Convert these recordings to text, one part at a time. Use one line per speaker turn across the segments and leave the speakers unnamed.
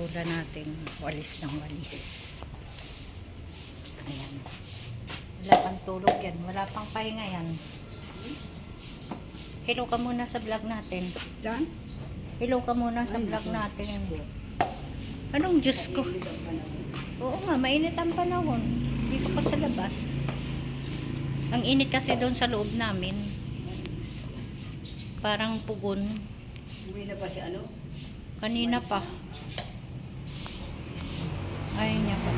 lola natin. Walis ng walis. Ayan. Wala pang tulog yan. Wala pang pahinga yan. Hello ka muna sa vlog natin.
Diyan?
Hello ka muna sa vlog natin. Anong Diyos ko? Oo nga, mainit ang panahon. Hindi ko pa sa labas. Ang init kasi doon sa loob namin. Parang pugon.
Uwi na pa si ano?
Kanina pa. Ayaw niya pa.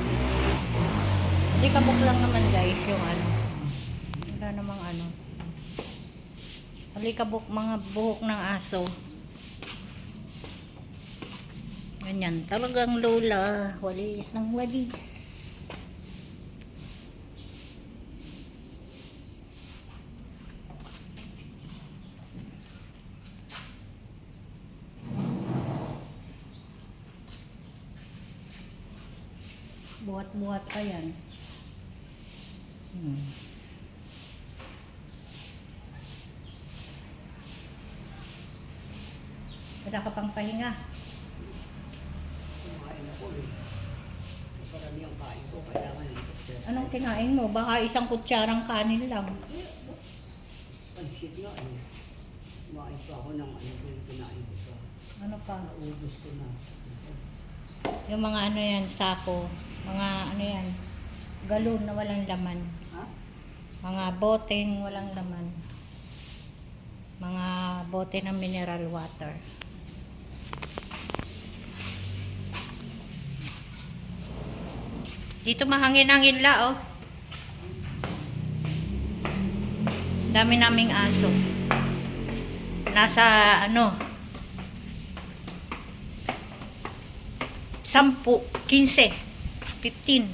Hindi kabuk lang naman guys yung ano. Wala namang ano. Alikabok mga buhok ng aso. Ganyan. Talagang lola. Walis ng walis. Buhat-buhat pa yan. Wala ka pang pahinga.
Kumain ako eh. Parami ang kain ko. Kailangan
Anong kinain mo? Baka isang kutsarang kanin lang.
pansit nga eh. Kumain pa ako ng ano yung kinain ko pa.
Ano pa?
Naubos ko na.
Yung mga ano yan, sako. Mga ano yan, galon na walang laman.
Ha?
Mga boteng walang laman. Mga bote ng mineral water. Dito mahangin-hangin la, oh. Dami naming aso. Nasa ano, 10, 15, 15.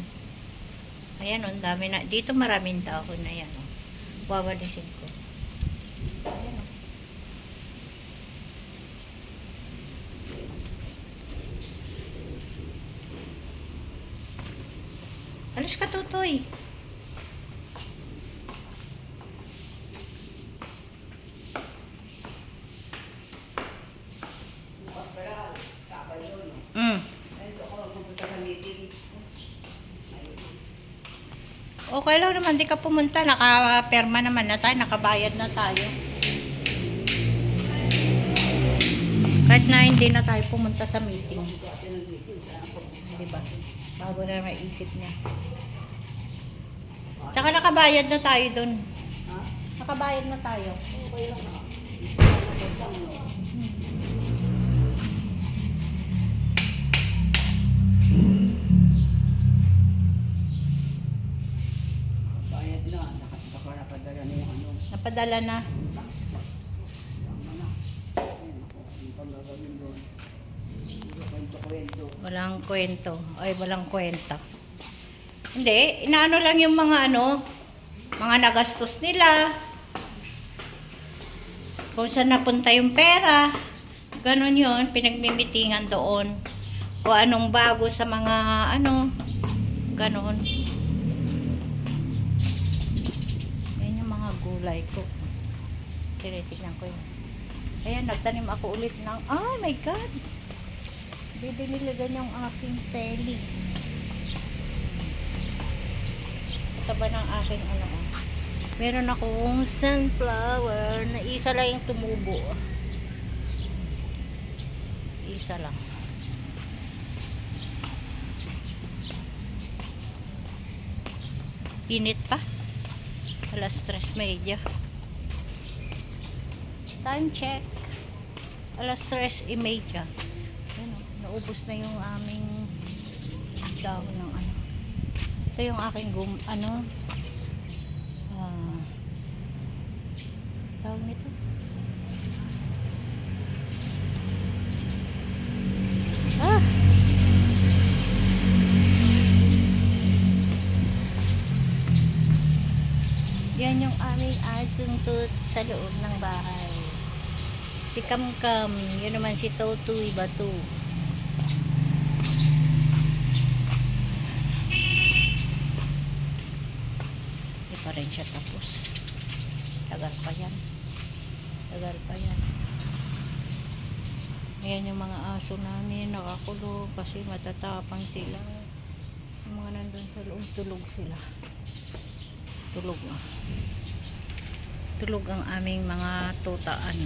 Ayan, ang dami na. Dito maraming dahon na yan. Oh. Wawalisin ko. Ayan, oh. Alis ka, Tutoy.
Bukas pala, Sabado no? Ayun ako pupunta sa meeting.
Okay lang naman, di ka pumunta. Naka-perma naman na tayo. Nakabayad na tayo. Kahit na hindi na tayo pumunta sa meeting.
Kasi ng meeting,
Diba? Bago na maisip niya. Tsaka nakabayad na tayo dun.
ha?
Nakabayad na tayo.
Okay lang na. Nakapagod lang no? Bayad na. Nakapadala na yung ano.
Napadala na.
Tama na. Ayun ako. Ano pang gagawin doon? Hindi ko kwento-kwento.
Walang kwento. Ay, walang kwenta. Hindi, inaano lang yung mga ano, mga nagastos nila. Kung saan napunta yung pera. Ganon yun, pinagmimitingan doon. Kung anong bago sa mga ano, ganon. Yan yung mga gulay ko. Tinitignan ko yun. Ayan, nagtanim ako ulit ng, oh my God! Didiligan yung aking seli. Ito ba ng aking ano? Meron akong sunflower na isa lang yung tumubo. Isa lang. Init pa. Alas 3:30. Time check. Alas 3:30. Ayan, oh, naubos na yung aming dahon ng ano. Ito yung aking tawag nito. Ah! Yan yung aming asong tut sa loob ng bahay. Si Kamkam, yun naman si Totoy Batu. Hindi pa rin siya tapos. Tagal pa yan. Tagal pa yan. Ayan yung mga aso namin, nakakulong kasi matatapang sila. Yung mga nandun sa loob, tulog sila. Tulog ah. Tulog ang aming mga tutaan.